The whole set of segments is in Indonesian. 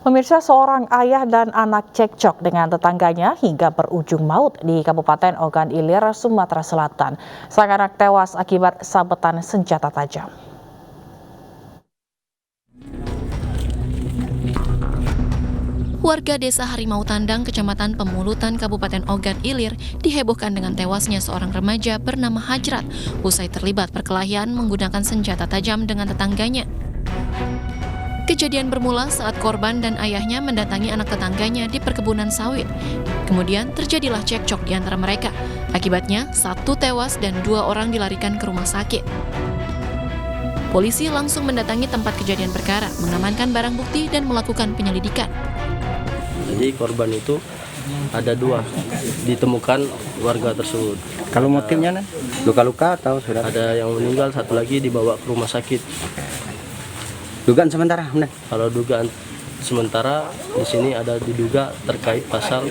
Pemirsa, seorang ayah dan anak cekcok dengan tetangganya hingga berujung maut di Kabupaten Ogan Ilir, Sumatera Selatan. Sang anak tewas akibat sabetan senjata tajam. Warga Desa Harimau Tandang, Kecamatan Pemulutan, Kabupaten Ogan Ilir dihebohkan dengan tewasnya seorang remaja bernama Hajrat usai terlibat perkelahian menggunakan senjata tajam dengan tetangganya. Kejadian bermula saat korban dan ayahnya mendatangi anak tetangganya di perkebunan sawit. Kemudian terjadilah cekcok di antara mereka. Akibatnya, satu tewas dan 2 orang dilarikan ke rumah sakit. Polisi langsung mendatangi tempat kejadian perkara, mengamankan barang bukti dan melakukan penyelidikan. Jadi korban itu ada 2 ditemukan warga tersebut. Kalau motifnya luka-luka atau sudah? Ada yang meninggal, 1 lagi dibawa ke rumah sakit. Dugaan sementara, benar? Kalau dugaan sementara di sini ada diduga terkait pasal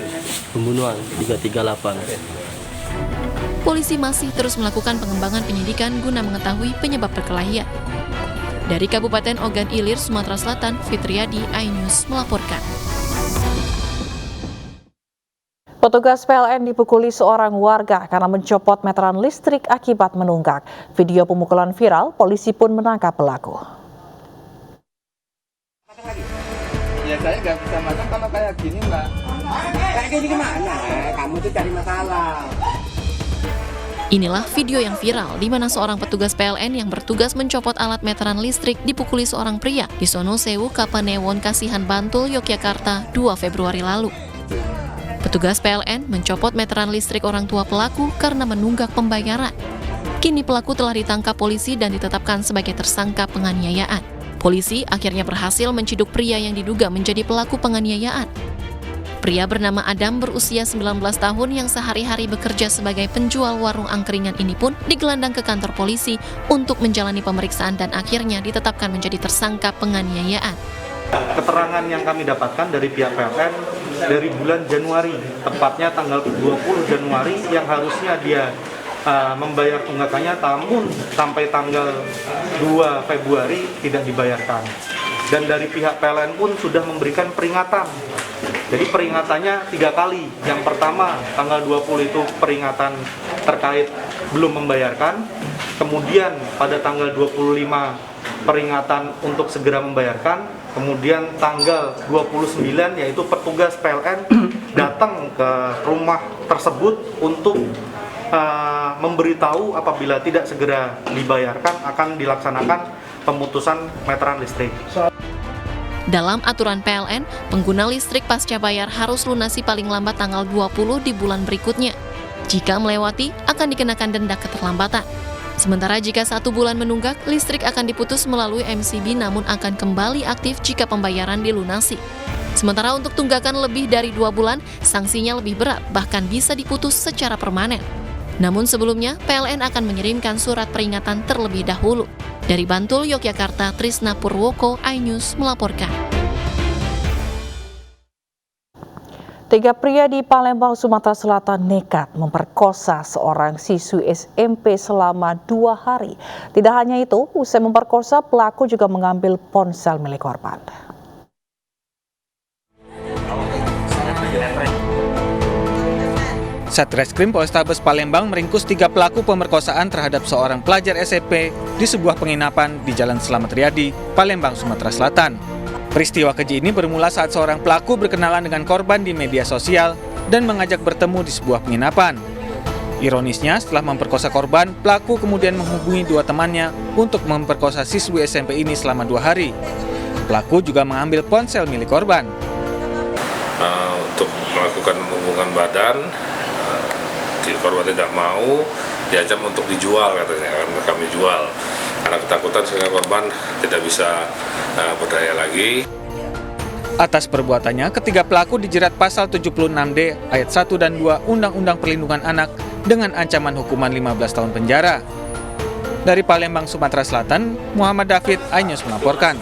pembunuhan 338. Polisi masih terus melakukan pengembangan penyidikan guna mengetahui penyebab perkelahian. Dari Kabupaten Ogan Ilir, Sumatera Selatan, Fitriadi, iNews melaporkan. Petugas PLN dipukuli seorang warga karena mencopot meteran listrik akibat menunggak. Video pemukulan viral, polisi pun menangkap pelaku. Ya saya nggak bisa makan kalau kayak gini, Mbak. Kayak gini gimana? Kamu tuh cari masalah. Inilah video yang viral di mana seorang petugas PLN yang bertugas mencopot alat meteran listrik dipukuli seorang pria di Sono Sewu, Kapanewon, Kasihan, Bantul, Yogyakarta 2 Februari lalu. Petugas PLN mencopot meteran listrik orang tua pelaku karena menunggak pembayaran. Kini pelaku telah ditangkap polisi dan ditetapkan sebagai tersangka penganiayaan. Polisi akhirnya berhasil menciduk pria yang diduga menjadi pelaku penganiayaan. Pria bernama Adam berusia 19 tahun yang sehari-hari bekerja sebagai penjual warung angkringan ini pun digelandang ke kantor polisi untuk menjalani pemeriksaan dan akhirnya ditetapkan menjadi tersangka penganiayaan. Keterangan yang kami dapatkan dari pihak PLN dari bulan Januari, tepatnya tanggal 20 Januari yang harusnya dia membayar tunggakannya, namun sampai tanggal 2 Februari tidak dibayarkan. Dan dari pihak PLN pun sudah memberikan peringatan. Jadi peringatannya 3 kali. Yang pertama tanggal 20 itu peringatan terkait belum membayarkan. Kemudian pada tanggal 25 peringatan untuk segera membayarkan. Kemudian tanggal 29 yaitu petugas PLN datang ke rumah tersebut untuk memberitahu apabila tidak segera dibayarkan akan dilaksanakan pemutusan meteran listrik. Dalam aturan PLN, pengguna listrik pasca bayar harus lunasi paling lambat tanggal 20 di bulan berikutnya. Jika melewati, akan dikenakan denda keterlambatan. Sementara jika 1 bulan menunggak, listrik akan diputus melalui MCB namun akan kembali aktif jika pembayaran dilunasi. Sementara untuk tunggakan lebih dari 2 bulan, sanksinya lebih berat, bahkan bisa diputus secara permanen. Namun sebelumnya, PLN akan mengirimkan surat peringatan terlebih dahulu. Dari Bantul, Yogyakarta, Trisna Purwoko, iNews melaporkan. 3 pria di Palembang, Sumatera Selatan nekat memperkosa seorang siswi SMP selama 2 hari. Tidak hanya itu, usai memperkosa, pelaku juga mengambil ponsel milik korban. Satreskrim Polrestabes Palembang meringkus 3 pelaku pemerkosaan terhadap seorang pelajar SMP di sebuah penginapan di Jalan Slamet Riyadi, Palembang, Sumatera Selatan. Peristiwa keji ini bermula saat seorang pelaku berkenalan dengan korban di media sosial dan mengajak bertemu di sebuah penginapan. Ironisnya, setelah memperkosa korban, pelaku kemudian menghubungi 2 temannya untuk memperkosa siswi SMP ini selama 2 hari. Pelaku juga mengambil ponsel milik korban. Untuk melakukan hubungan badan, korban tidak mau, diancam untuk dijual katanya, kami jual. Karena ketakutan sehingga korban tidak bisa berdaya lagi. Atas perbuatannya, ketiga pelaku dijerat pasal 76D ayat 1 dan 2 Undang-Undang Perlindungan Anak dengan ancaman hukuman 15 tahun penjara. Dari Palembang, Sumatera Selatan, Muhammad David, iNews melaporkan.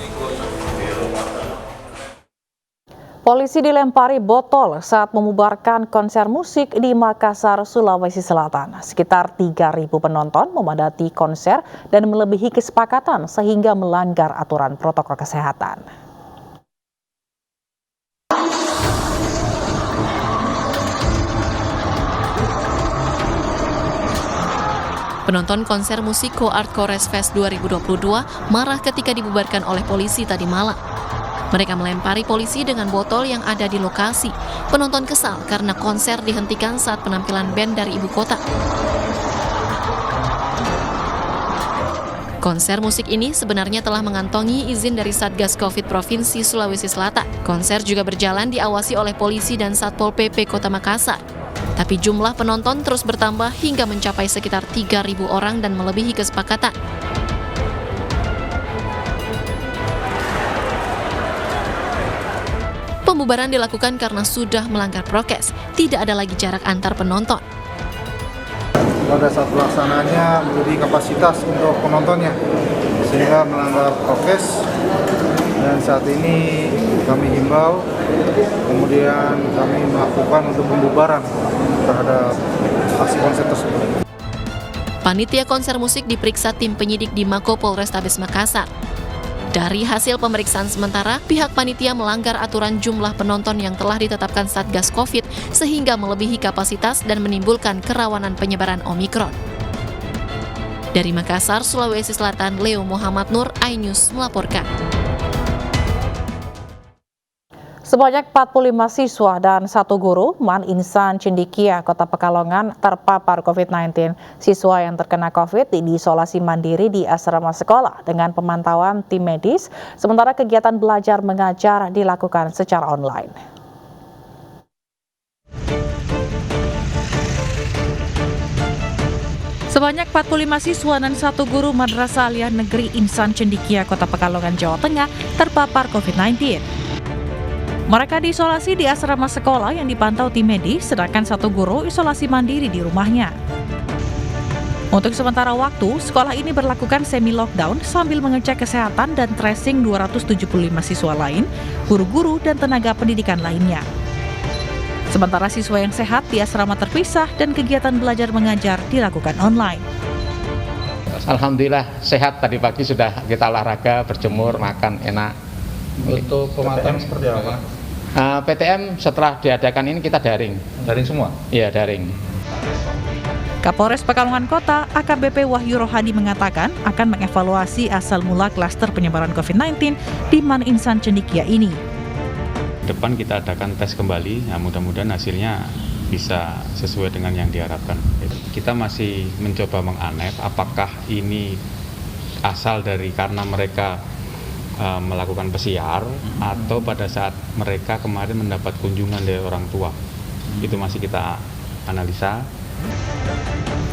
Polisi dilempari botol saat membubarkan konser musik di Makassar, Sulawesi Selatan. Sekitar 3.000 penonton memadati konser dan melebihi kesepakatan sehingga melanggar aturan protokol kesehatan. Penonton konser musik Co Art Chorus Fest 2022 marah ketika dibubarkan oleh polisi tadi malam. Mereka melempari polisi dengan botol yang ada di lokasi. Penonton kesal karena konser dihentikan saat penampilan band dari ibu kota. Konser musik ini sebenarnya telah mengantongi izin dari Satgas Covid Provinsi Sulawesi Selatan. Konser juga berjalan diawasi oleh polisi dan Satpol PP Kota Makassar. Tapi jumlah penonton terus bertambah hingga mencapai sekitar 3.000 orang dan melebihi kesepakatan. Pembubaran dilakukan karena sudah melanggar prokes, tidak ada lagi jarak antar penonton. Pada saat pelaksanaannya melebihi kapasitas untuk penontonnya sehingga melanggar prokes, dan saat ini kami himbau, kemudian kami melakukan untuk pembubaran terhadap aksi konser tersebut. Panitia konser musik diperiksa tim penyidik di Mako Polrestabes Makassar. Dari hasil pemeriksaan sementara, pihak panitia melanggar aturan jumlah penonton yang telah ditetapkan Satgas Covid sehingga melebihi kapasitas dan menimbulkan kerawanan penyebaran Omikron. Dari Makassar, Sulawesi Selatan, Leo Muhammad Nur, iNews melaporkan. Sebanyak 45 siswa dan 1 guru Man Insan Cendikia, Kota Pekalongan terpapar COVID-19. Siswa yang terkena COVID diisolasi mandiri di asrama sekolah dengan pemantauan tim medis, sementara kegiatan belajar mengajar dilakukan secara online. Sebanyak 45 siswa dan 1 guru Madrasah Aliyah Negeri Insan Cendikia, Kota Pekalongan, Jawa Tengah terpapar COVID-19. Mereka diisolasi di asrama sekolah yang dipantau tim medis, sedangkan 1 guru isolasi mandiri di rumahnya. Untuk sementara waktu, sekolah ini berlakukan semi-lockdown sambil mengecek kesehatan dan tracing 275 siswa lain, guru-guru, dan tenaga pendidikan lainnya. Sementara siswa yang sehat di asrama terpisah dan kegiatan belajar mengajar dilakukan online. Alhamdulillah sehat, tadi pagi sudah kita olahraga, berjemur, makan enak. Untuk pemantauan seperti apa? PTM setelah diadakan ini kita daring. Daring semua? Iya, daring. Kapolres Pekalongan Kota, AKBP Wahyu Rohadi mengatakan akan mengevaluasi asal mula klaster penyebaran COVID-19 di Man Insan Cendikia ini. Depan kita adakan tes kembali, nah mudah-mudahan hasilnya bisa sesuai dengan yang diharapkan. Kita masih mencoba menganalisis apakah ini asal dari karena mereka melakukan pesiar atau pada saat mereka kemarin mendapat kunjungan dari orang tua. Itu masih kita analisa.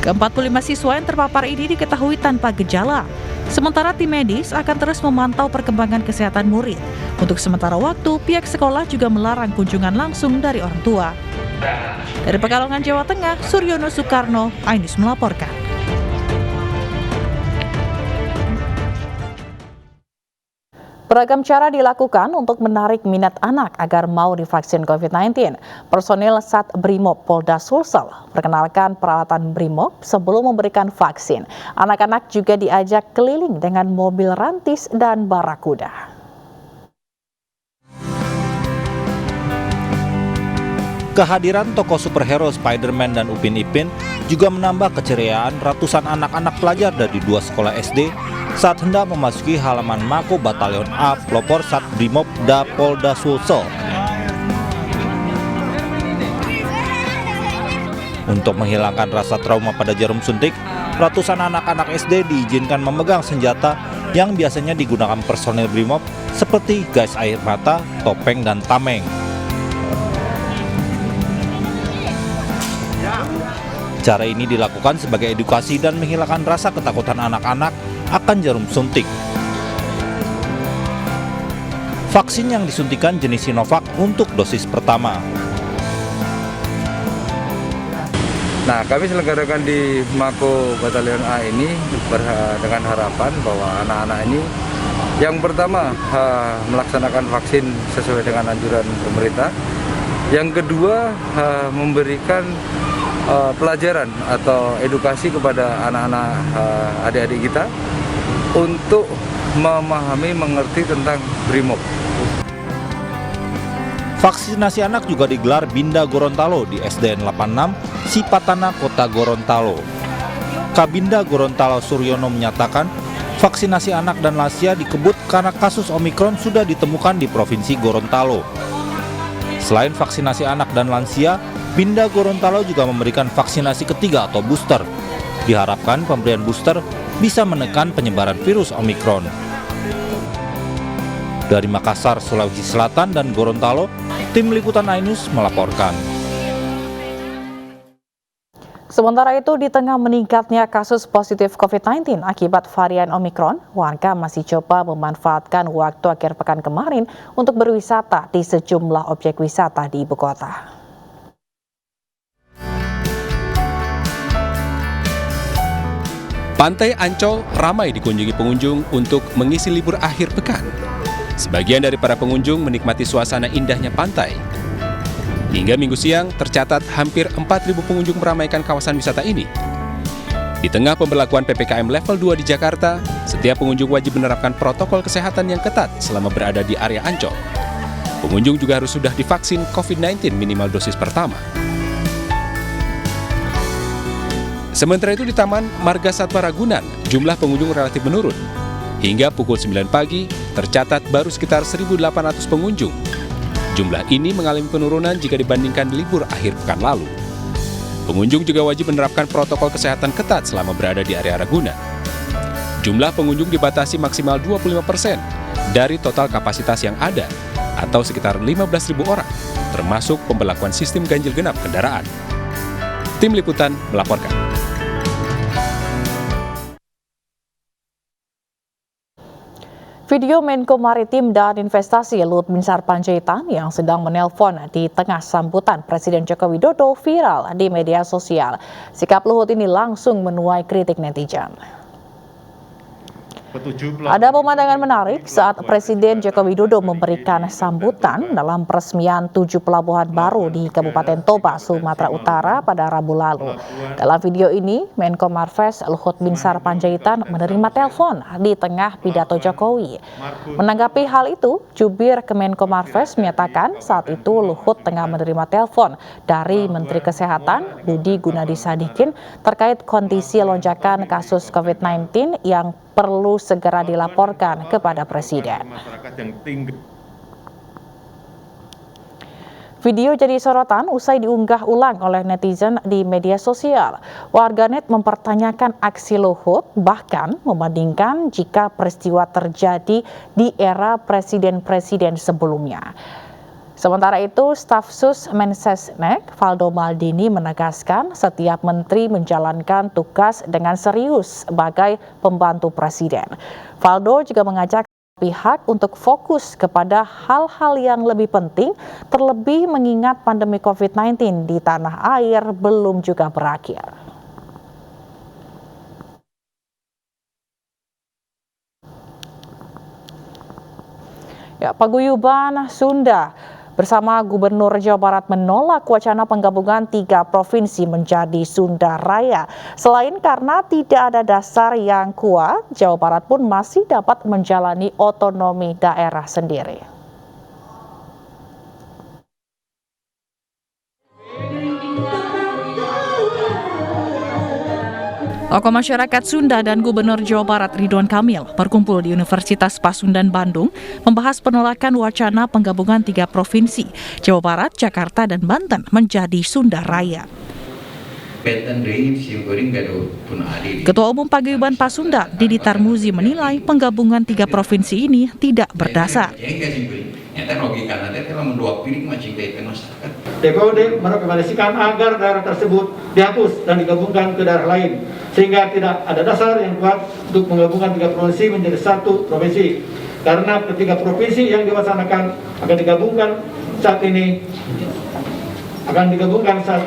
Ke-45 siswa yang terpapar ini diketahui tanpa gejala. Sementara tim medis akan terus memantau perkembangan kesehatan murid. Untuk sementara waktu, pihak sekolah juga melarang kunjungan langsung dari orang tua. Dari Pekalongan, Jawa Tengah, Suryono Soekarno, iNews melaporkan. Beragam cara dilakukan untuk menarik minat anak agar mau divaksin COVID-19. Personil Sat Brimob Polda Sulsel perkenalkan peralatan Brimob sebelum memberikan vaksin. Anak-anak juga diajak keliling dengan mobil rantis dan barakuda. Kehadiran tokoh superhero Spider-Man dan Upin Ipin juga menambah keceriaan ratusan anak-anak pelajar dari 2 sekolah SD saat hendak memasuki halaman Mako Batalion A Pelopor Sat Brimob Da Polda Sulsel. Untuk menghilangkan rasa trauma pada jarum suntik, ratusan anak-anak SD diizinkan memegang senjata yang biasanya digunakan personil Brimob seperti gas air mata, topeng, dan tameng. Cara ini dilakukan sebagai edukasi dan menghilangkan rasa ketakutan anak-anak akan jarum suntik. Vaksin yang disuntikan jenis Sinovac untuk dosis pertama. Nah, kami selenggarakan di Mako Batalion A ini dengan harapan bahwa anak-anak ini yang pertama melaksanakan vaksin sesuai dengan anjuran pemerintah. Yang kedua memberikan pelajaran atau edukasi kepada anak-anak adik-adik kita untuk memahami, mengerti tentang Brimob. Vaksinasi anak juga digelar Binda Gorontalo di SDN 86 Sipatana, Kota Gorontalo. Kabinda Gorontalo Suryono menyatakan vaksinasi anak dan lansia dikebut karena kasus Omikron sudah ditemukan di Provinsi Gorontalo. Selain vaksinasi anak dan lansia, Binda Gorontalo juga memberikan vaksinasi ketiga atau booster. Diharapkan pemberian booster bisa menekan penyebaran virus Omikron. Dari Makassar, Sulawesi Selatan dan Gorontalo, tim liputan iNews melaporkan. Sementara itu, di tengah meningkatnya kasus positif COVID-19 akibat varian Omikron, warga masih coba memanfaatkan waktu akhir pekan kemarin untuk berwisata di sejumlah objek wisata di ibu kota. Pantai Ancol ramai dikunjungi pengunjung untuk mengisi libur akhir pekan. Sebagian dari para pengunjung menikmati suasana indahnya pantai. Hingga Minggu siang, tercatat hampir 4.000 pengunjung meramaikan kawasan wisata ini. Di tengah pemberlakuan PPKM level 2 di Jakarta, setiap pengunjung wajib menerapkan protokol kesehatan yang ketat selama berada di area Ancol. Pengunjung juga harus sudah divaksin COVID-19 minimal dosis pertama. Sementara itu di Taman Marga Satwa Ragunan, jumlah pengunjung relatif menurun. Hingga pukul 9 pagi, tercatat baru sekitar 1.800 pengunjung. Jumlah ini mengalami penurunan jika dibandingkan libur akhir pekan lalu. Pengunjung juga wajib menerapkan protokol kesehatan ketat selama berada di area Ragunan. Jumlah pengunjung dibatasi maksimal 25% dari total kapasitas yang ada, atau sekitar 15.000 orang, termasuk pemberlakuan sistem ganjil genap kendaraan. Tim Liputan melaporkan. Video Menko Maritim dan Investasi Luhut Binsar Panjaitan yang sedang menelpon di tengah sambutan Presiden Joko Widodo viral di media sosial. Sikap Luhut ini langsung menuai kritik netizen. Ada pemandangan menarik saat Presiden Joko Widodo memberikan sambutan dalam peresmian 7 pelabuhan baru di Kabupaten Toba, Sumatera Utara pada Rabu lalu. Dalam video ini, Menko Marves Luhut Binsar Panjaitan menerima telepon di tengah pidato Jokowi. Menanggapi hal itu, jubir Kemenko Marves menyatakan saat itu Luhut tengah menerima telepon dari Menteri Kesehatan Budi Gunadi Sadikin terkait kondisi lonjakan kasus COVID-19 yang perlu segera dilaporkan kepada Presiden. Video jadi sorotan usai diunggah ulang oleh netizen di media sosial. Warganet mempertanyakan aksi Luhut, bahkan membandingkan jika peristiwa terjadi di era presiden-presiden sebelumnya. Sementara itu, staf sus Mensesnek Valdo Maldini menegaskan setiap menteri menjalankan tugas dengan serius sebagai pembantu presiden. Valdo juga mengajak pihak untuk fokus kepada hal-hal yang lebih penting, terlebih mengingat pandemi COVID-19 di tanah air belum juga berakhir. Ya, Paguyuban Sunda bersama Gubernur Jawa Barat menolak wacana penggabungan 3 provinsi menjadi Sunda Raya. Selain karena tidak ada dasar yang kuat, Jawa Barat pun masih dapat menjalani otonomi daerah sendiri. Tokoh masyarakat Sunda dan Gubernur Jawa Barat Ridwan Kamil berkumpul di Universitas Pasundan Bandung membahas penolakan wacana penggabungan 3 provinsi, Jawa Barat, Jakarta, dan Banten menjadi Sunda Raya. Ketua Umum Paguyuban Pasundan, Didi Tarmuzi, menilai penggabungan 3 provinsi ini tidak berdasar. DPOD merekomendasikan agar daerah tersebut dihapus dan digabungkan ke daerah lain, sehingga tidak ada dasar yang kuat untuk menggabungkan 3 provinsi menjadi 1 provinsi. Karena ketiga provinsi yang diwacanakan akan digabungkan saat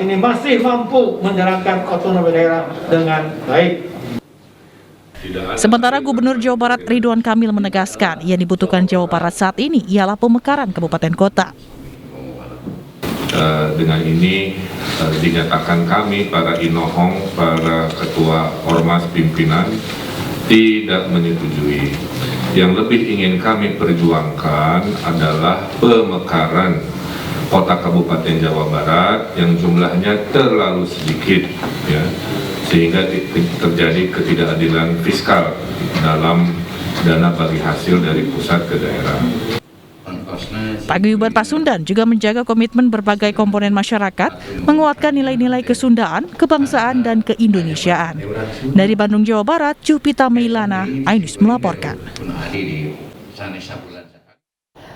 ini masih mampu menjalankan otonomi daerah dengan baik. Sementara Gubernur Jawa Barat Ridwan Kamil menegaskan yang dibutuhkan Jawa Barat saat ini ialah pemekaran kabupaten kota. Dengan ini dinyatakan kami, para inohong, para ketua ormas pimpinan tidak menyetujui. Yang lebih ingin kami perjuangkan adalah pemekaran kota kabupaten Jawa Barat yang jumlahnya terlalu sedikit, ya, sehingga terjadi ketidakadilan fiskal dalam dana bagi hasil dari pusat ke daerah. Paguyuban Pasundan juga menjaga komitmen berbagai komponen masyarakat, menguatkan nilai-nilai kesundaan, kebangsaan, dan keindonesiaan. Dari Bandung, Jawa Barat, Jupita Meilana, iNews melaporkan.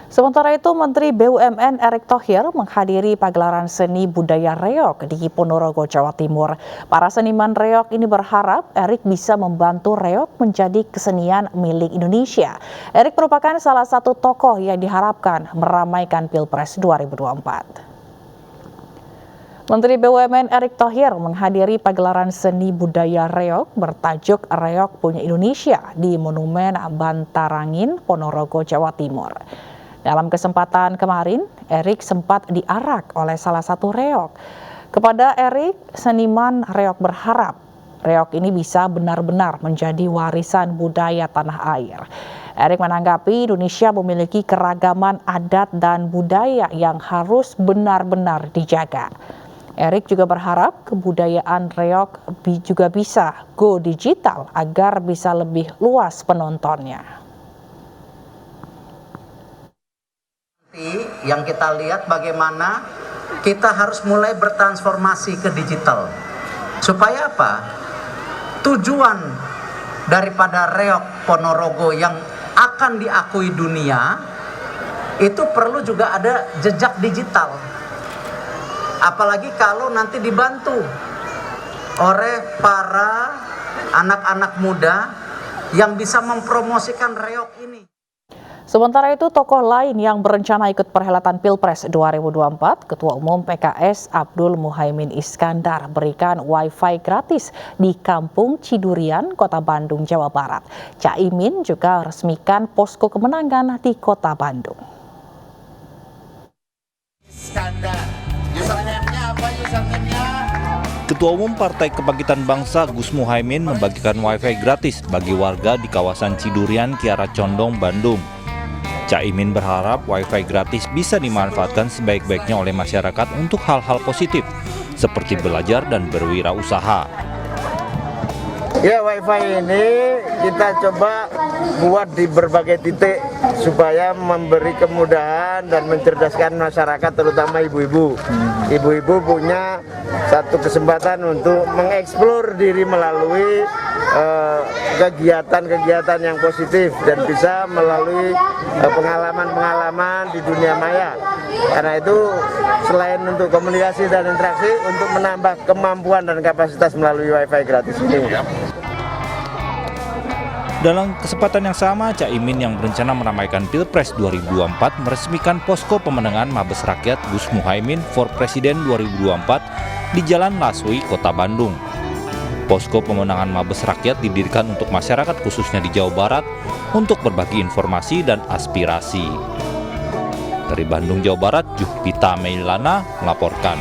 Sementara itu, Menteri BUMN Erick Thohir menghadiri pagelaran seni budaya reog di Ponorogo, Jawa Timur. Para seniman reog ini berharap Erick bisa membantu reog menjadi kesenian milik Indonesia. Erick merupakan salah satu tokoh yang diharapkan meramaikan Pilpres 2024. Menteri BUMN Erick Thohir menghadiri pagelaran seni budaya reog bertajuk Reog Punya Indonesia di Monumen Bantarangin, Ponorogo, Jawa Timur. Dalam kesempatan kemarin, Erick sempat diarak oleh salah satu reog. Kepada Erick, seniman reog berharap reog ini bisa benar-benar menjadi warisan budaya tanah air. Erick menanggapi Indonesia memiliki keragaman adat dan budaya yang harus benar-benar dijaga. Erick juga berharap kebudayaan reog juga bisa go digital agar bisa lebih luas penontonnya. Yang kita lihat bagaimana kita harus mulai bertransformasi ke digital. Supaya apa? Tujuan daripada reog Ponorogo yang akan diakui dunia itu perlu juga ada jejak digital. Apalagi kalau nanti dibantu oleh para anak-anak muda yang bisa mempromosikan reog ini. Sementara itu, tokoh lain yang berencana ikut perhelatan Pilpres 2024, Ketua Umum PKS Abdul Muhaimin Iskandar berikan Wi-Fi gratis di Kampung Cidurian, Kota Bandung, Jawa Barat. Caimin juga resmikan posko kemenangan di Kota Bandung. Iskandar, username-nya apa username-nya? Ketua Umum Partai Kebangkitan Bangsa Gus Muhaimin membagikan Wi-Fi gratis bagi warga di kawasan Cidurian, Kiara Condong, Bandung. Caimin berharap Wi-Fi gratis bisa dimanfaatkan sebaik-baiknya oleh masyarakat untuk hal-hal positif, seperti belajar dan berwirausaha. Ya, Wi-Fi ini kita coba buat di berbagai titik supaya memberi kemudahan dan mencerdaskan masyarakat, terutama ibu-ibu. Ibu-ibu punya satu kesempatan untuk mengeksplor diri melalui kegiatan-kegiatan yang positif dan bisa melalui pengalaman-pengalaman di dunia maya. Karena itu selain untuk komunikasi dan interaksi, untuk menambah kemampuan dan kapasitas melalui Wi-Fi gratis ini. Dalam kesempatan yang sama, Caimin yang berencana meramaikan Pilpres 2024 meresmikan posko pemenangan Mabes Rakyat Gus Muhaimin for Presiden 2024 di Jalan Laswi, Kota Bandung. Posko pemenangan Mabes Rakyat didirikan untuk masyarakat khususnya di Jawa Barat untuk berbagi informasi dan aspirasi. Dari Bandung, Jawa Barat, Jupita Meilana melaporkan.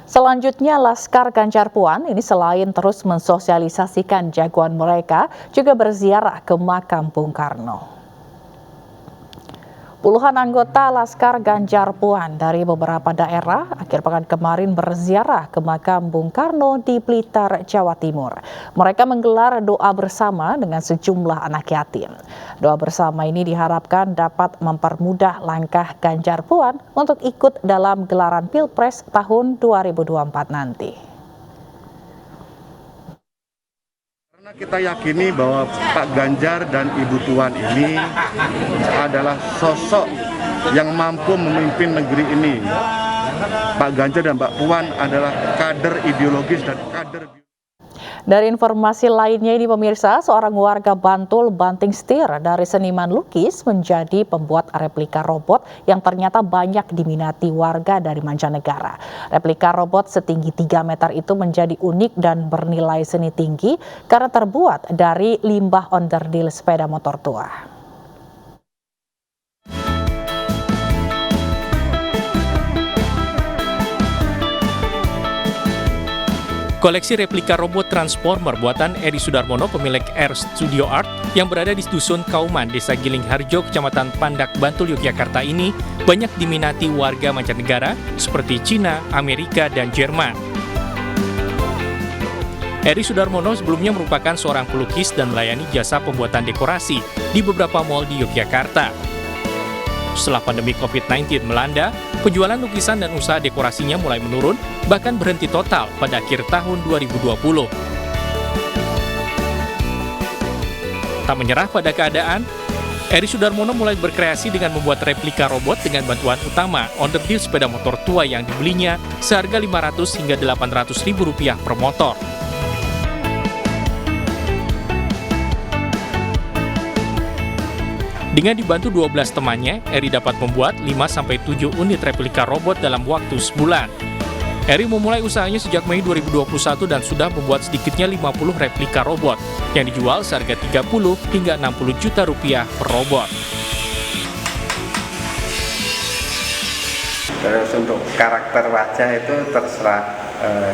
Selanjutnya, Laskar Ganjar Puan ini selain terus mensosialisasikan jagoan mereka, juga berziarah ke makam Bung Karno. Puluhan anggota Laskar Ganjar Puan dari beberapa daerah akhir pekan kemarin berziarah ke makam Bung Karno di Blitar, Jawa Timur. Mereka menggelar doa bersama dengan sejumlah anak yatim. Doa bersama ini diharapkan dapat mempermudah langkah Ganjar Puan untuk ikut dalam gelaran Pilpres tahun 2024 nanti. Kita yakini bahwa Pak Ganjar dan Ibu Puan ini adalah sosok yang mampu memimpin negeri ini. Pak Ganjar dan Mbak Puan adalah kader ideologis dan kader. Dari informasi lainnya ini pemirsa, seorang warga Bantul banting setir dari seniman lukis menjadi pembuat replika robot yang ternyata banyak diminati warga dari mancanegara. Replika robot setinggi 3 meter itu menjadi unik dan bernilai seni tinggi karena terbuat dari limbah onderdil sepeda motor tua. Koleksi replika robot Transformer buatan Eri Sudarmono, pemilik Air Studio Art yang berada di Dusun Kauman, Desa Giling Harjo, Kecamatan Pandak, Bantul, Yogyakarta ini banyak diminati warga mancanegara seperti Cina, Amerika, dan Jerman. Eri Sudarmono sebelumnya merupakan seorang pelukis dan melayani jasa pembuatan dekorasi di beberapa mal di Yogyakarta. Setelah pandemi COVID-19 melanda, penjualan lukisan dan usaha dekorasinya mulai menurun, bahkan berhenti total pada akhir tahun 2020. Tak menyerah pada keadaan, Eri Sudarmono mulai berkreasi dengan membuat replika robot dengan bantuan utama onderdil sepeda motor tua yang dibelinya seharga Rp500 hingga Rp800.000 per motor. Dengan dibantu 12 temannya, Eri dapat membuat 5-7 unit replika robot dalam waktu sebulan. Eri memulai usahanya sejak Mei 2021 dan sudah membuat sedikitnya 50 replika robot yang dijual seharga 30 hingga 60 juta rupiah per robot. Terus untuk karakter wajah itu terserah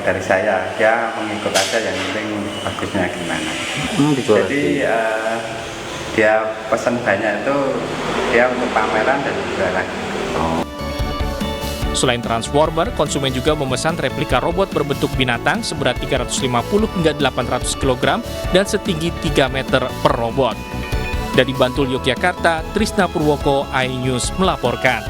dari saya, ya mengikut aja, yang penting bagusnya gimana. Jadi dia pesan banyak itu dia untuk pameran dan jualan. Selain Transformer, konsumen juga memesan replika robot berbentuk binatang seberat 350 hingga 800 kg dan setinggi 3 meter per robot. Dari Bantul, Yogyakarta, Trisna Purwoko, iNews melaporkan.